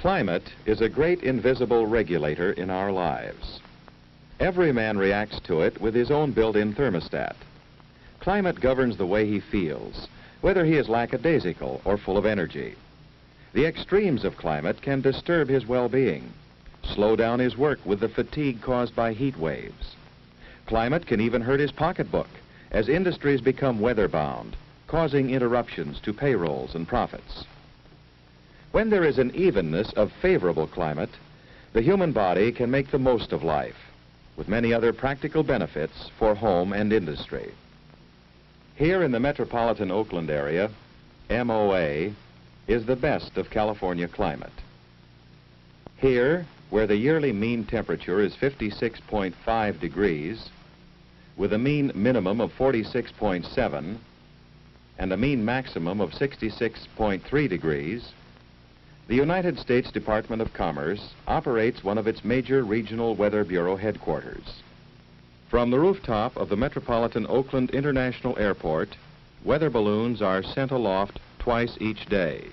Climate is a great invisible regulator in our lives. Every man reacts to it with his own built-in thermostat. Climate governs the way he feels, whether he is lackadaisical or full of energy. The extremes of climate can disturb his well-being, slow down his work with the fatigue caused by heat waves. Climate can even hurt his pocketbook as industries become weather-bound, causing interruptions to payrolls and profits. When there is an evenness of favorable climate, the human body can make the most of life, with many other practical benefits for home and industry. Here in the metropolitan Oakland area, MOA is the best of California climate. Here, where the yearly mean temperature is 56.5 degrees, with a mean minimum of 46.7 and a mean maximum of 66.3 degrees, the United States Department of Commerce operates one of its major regional Weather Bureau headquarters. From the rooftop of the metropolitan Oakland International Airport, weather balloons are sent aloft twice each day.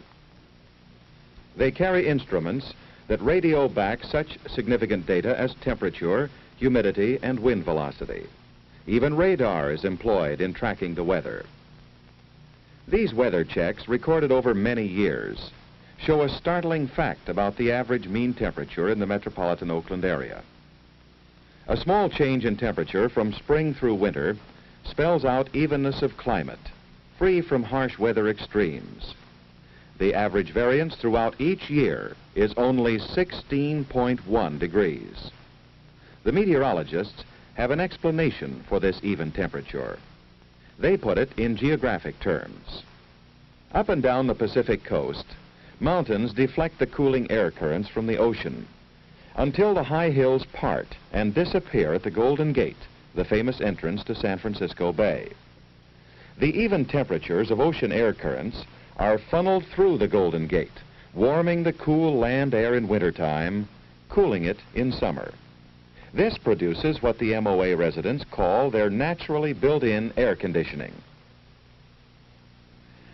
They carry instruments that radio back such significant data as temperature, humidity, and wind velocity. Even radar is employed in tracking the weather. These weather checks, recorded over many years, show a startling fact about the average mean temperature in the metropolitan Oakland area. A small change in temperature from spring through winter spells out evenness of climate, free from harsh weather extremes. The average variance throughout each year is only 16.1 degrees. The meteorologists have an explanation for this even temperature. They put it in geographic terms. Up and down the Pacific coast, mountains deflect the cooling air currents from the ocean until the high hills part and disappear at the Golden Gate, the famous entrance to San Francisco Bay. The even temperatures of ocean air currents are funneled through the Golden Gate, warming the cool land air in wintertime, cooling it in summer. This produces what the MOA residents call their naturally built-in air conditioning.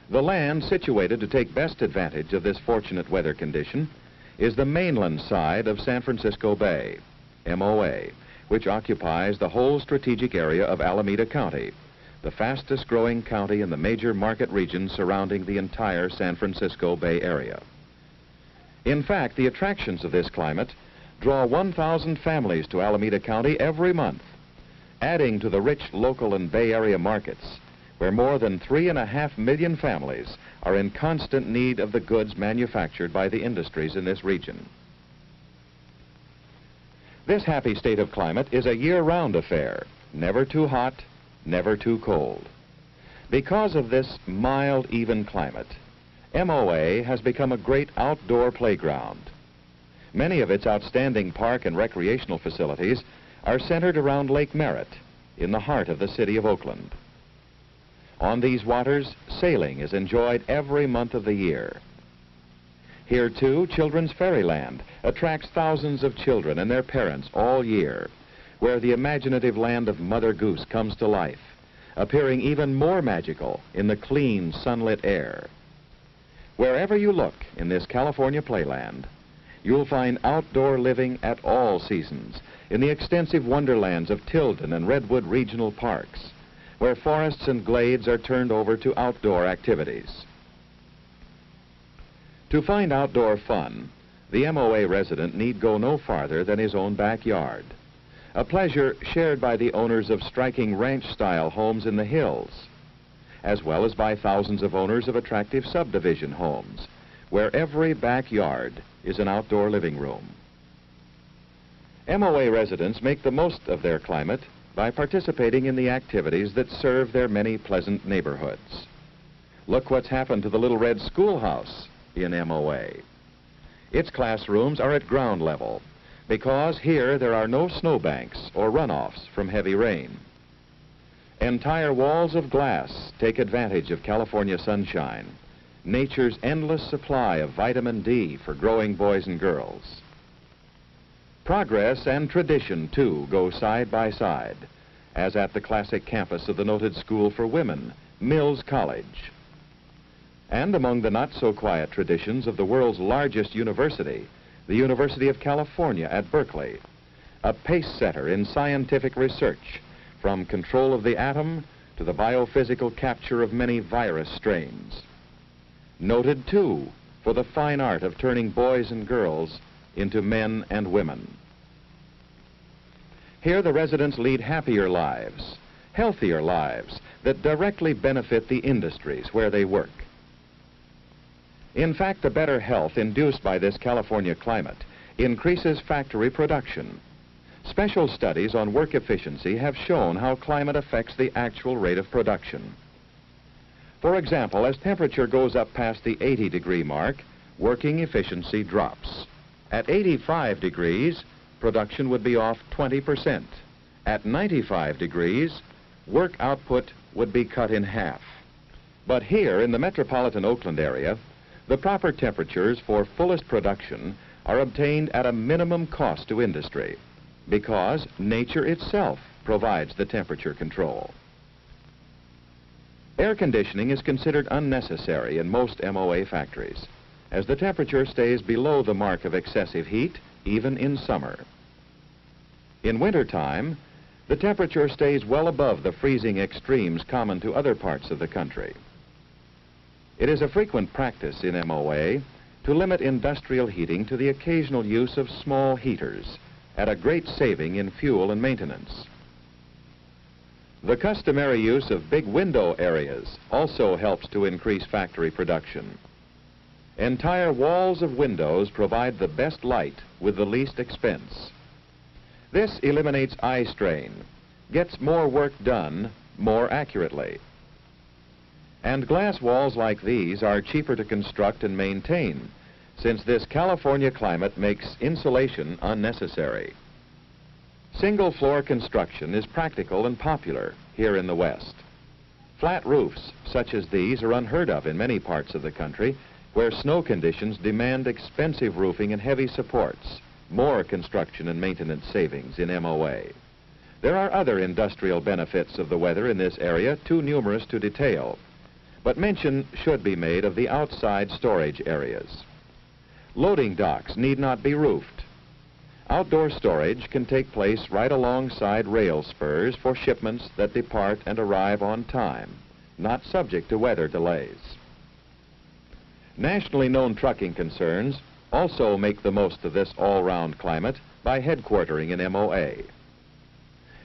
The land situated to take best advantage of this fortunate weather condition is the mainland side of San Francisco Bay, MOA, which occupies the whole strategic area of Alameda County, the fastest growing county in the major market region surrounding the entire San Francisco Bay area. In fact, the attractions of this climate draw 1,000 families to Alameda County every month, adding to the rich local and Bay Area markets, where more than 3.5 million families are in constant need of the goods manufactured by the industries in this region. This happy state of climate is a year-round affair, never too hot, never too cold. Because of this mild, even climate, MOA has become a great outdoor playground. Many of its outstanding park and recreational facilities are centered around Lake Merritt, in the heart of the city of Oakland. On these waters, sailing is enjoyed every month of the year. Here, too, Children's Fairyland attracts thousands of children and their parents all year, where the imaginative land of Mother Goose comes to life, appearing even more magical in the clean, sunlit air. Wherever you look in this California playland, you'll find outdoor living at all seasons in the extensive wonderlands of Tilden and Redwood regional parks, where forests and glades are turned over to outdoor activities. To find outdoor fun, the MOA resident need go no farther than his own backyard, a pleasure shared by the owners of striking ranch-style homes in the hills, as well as by thousands of owners of attractive subdivision homes, where every backyard is an outdoor living room. MOA residents make the most of their climate by participating in the activities that serve their many pleasant neighborhoods. Look what's happened to the Little Red Schoolhouse in MOA. Its classrooms are at ground level because here there are no snowbanks or runoffs from heavy rain. Entire walls of glass take advantage of California sunshine, nature's endless supply of vitamin D for growing boys and girls. Progress and tradition, too, go side by side, as at the classic campus of the noted school for women, Mills College. and among the not-so-quiet traditions of the world's largest university, the University of California at Berkeley, a pace-setter in scientific research, from control of the atom to the biophysical capture of many virus strains. Noted, too, for the fine art of turning boys and girls into men and women. Here the residents lead happier lives, healthier lives that directly benefit the industries where they work. In fact, the better health induced by this California climate increases factory production. Special studies on work efficiency have shown how climate affects the actual rate of production. For example, as temperature goes up past the 80-degree mark, working efficiency drops. At 85 degrees, production would be off 20%. At 95 degrees, work output would be cut in half. But here in the metropolitan Oakland area, the proper temperatures for fullest production are obtained at a minimum cost to industry, because nature itself provides the temperature control. Air conditioning is considered unnecessary in most MOA factories, as the temperature stays below the mark of excessive heat, even in summer. In wintertime, the temperature stays well above the freezing extremes common to other parts of the country. It is a frequent practice in MOA to limit industrial heating to the occasional use of small heaters, at a great saving in fuel and maintenance. The customary use of big window areas also helps to increase factory production. Entire walls of windows provide the best light with the least expense. This eliminates eye strain, gets more work done more accurately. And glass walls like these are cheaper to construct and maintain, since this California climate makes insulation unnecessary. Single-floor construction is practical and popular here in the West. Flat roofs such as these are unheard of in many parts of the country, where snow conditions demand expensive roofing and heavy supports, more construction and maintenance savings in MOA. There are other industrial benefits of the weather in this area, too numerous to detail, but mention should be made of the outside storage areas. Loading docks need not be roofed. Outdoor storage can take place right alongside rail spurs for shipments that depart and arrive on time, not subject to weather delays. Nationally known trucking concerns also make the most of this all-round climate by headquartering in MOA.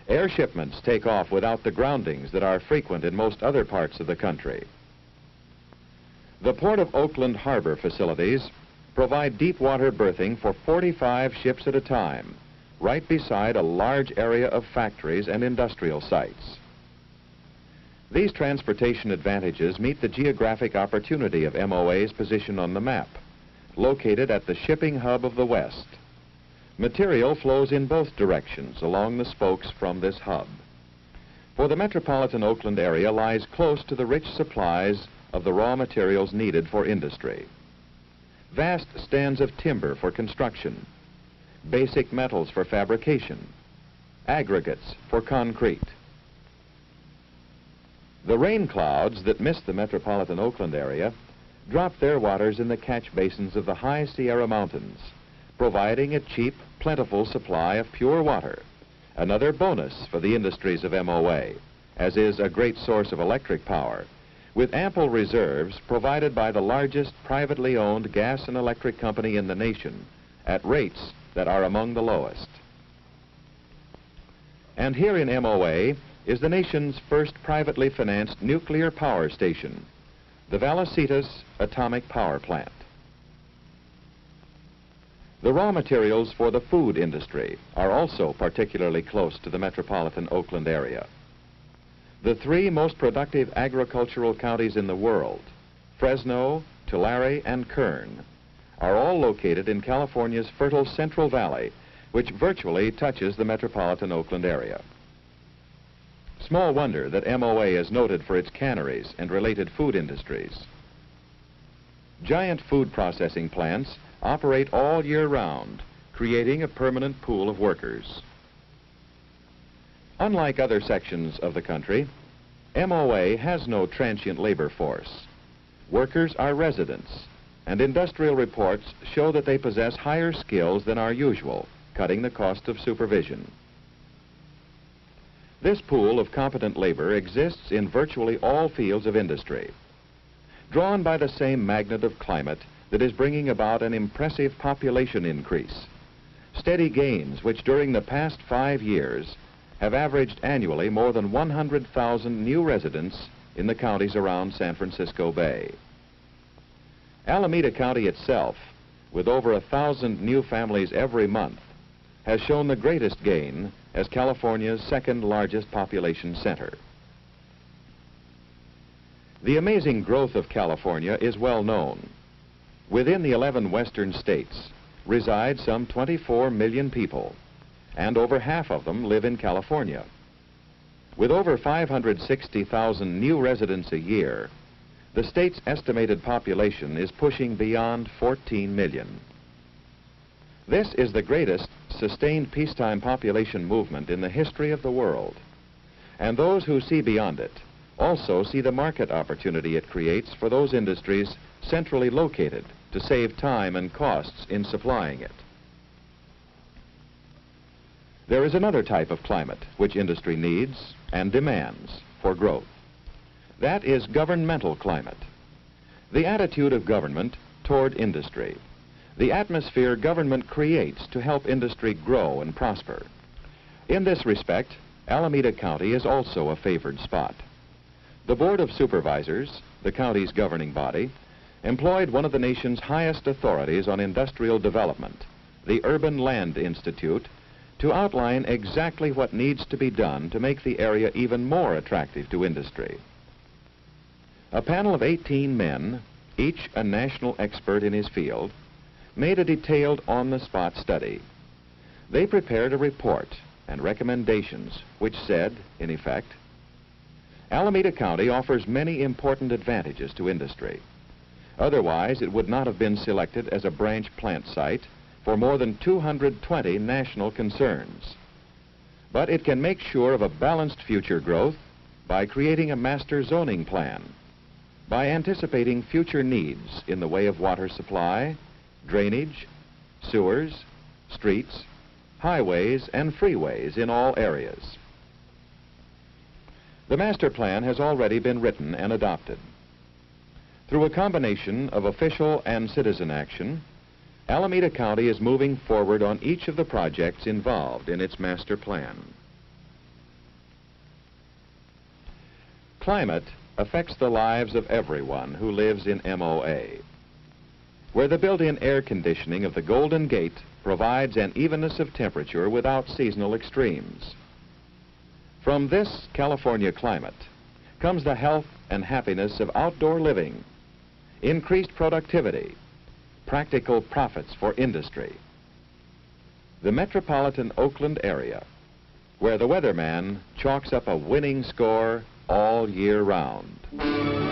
Air shipments take off without the groundings that are frequent in most other parts of the country. The Port of Oakland harbor facilities provide deep water berthing for 45 ships at a time, right beside a large area of factories and industrial sites. These transportation advantages meet the geographic opportunity of MOA's position on the map, located at the shipping hub of the West. Material flows in both directions along the spokes from this hub. For the metropolitan Oakland area lies close to the rich supplies of the raw materials needed for industry. Vast stands of timber for construction, basic metals for fabrication, aggregates for concrete. The rain clouds that mist the metropolitan Oakland area drop their waters in the catch basins of the high Sierra Mountains, providing a cheap, plentiful supply of pure water, another bonus for the industries of MOA, as is a great source of electric power, with ample reserves provided by the largest privately owned gas and electric company in the nation at rates that are among the lowest. And here in MOA is the nation's first privately financed nuclear power station, the Vallecita's Atomic Power Plant. The raw materials for the food industry are also particularly close to the metropolitan Oakland area. The three most productive agricultural counties in the world, Fresno, Tulare, and Kern, are all located in California's fertile Central Valley, which virtually touches the metropolitan Oakland area. Small wonder that MOA is noted for its canneries and related food industries. Giant food processing plants operate all year round, creating a permanent pool of workers. Unlike other sections of the country, MOA has no transient labor force. Workers are residents, and industrial reports show that they possess higher skills than are usual, cutting the cost of supervision. This pool of competent labor exists in virtually all fields of industry. Drawn by the same magnet of climate that is bringing about an impressive population increase, steady gains which during the past 5 years have averaged annually more than 100,000 new residents in the counties around San Francisco Bay. Alameda County itself, with over 1,000 new families every month, has shown the greatest gain as California's second largest population center. The amazing growth of California is well known. Within the 11 western states reside some 24 million people, and over half of them live in California. With over 560,000 new residents a year, the state's estimated population is pushing beyond 14 million. This is the greatest sustained peacetime population movement in the history of the world, and those who see beyond it also see the market opportunity it creates for those industries centrally located to save time and costs in supplying it. There is another type of climate which industry needs and demands for growth. That is governmental climate. The attitude of government toward industry. The atmosphere government creates to help industry grow and prosper. In this respect, Alameda County is also a favored spot. The Board of Supervisors, the county's governing body, employed one of the nation's highest authorities on industrial development, the Urban Land Institute, to outline exactly what needs to be done to make the area even more attractive to industry. A panel of 18 men, each a national expert in his field, made a detailed on-the-spot study. They prepared a report and recommendations which said, in effect, Alameda County offers many important advantages to industry. Otherwise, it would not have been selected as a branch plant site for more than 220 national concerns. But it can make sure of a balanced future growth by creating a master zoning plan, by anticipating future needs in the way of water supply, drainage, sewers, streets, highways, and freeways in all areas. The master plan has already been written and adopted. Through a combination of official and citizen action, Alameda County is moving forward on each of the projects involved in its master plan. Climate affects the lives of everyone who lives in MOA, where the built-in air conditioning of the Golden Gate provides an evenness of temperature without seasonal extremes. From this California climate comes the health and happiness of outdoor living, increased productivity, practical profits for industry. The metropolitan Oakland area, where the weatherman chalks up a winning score all year round.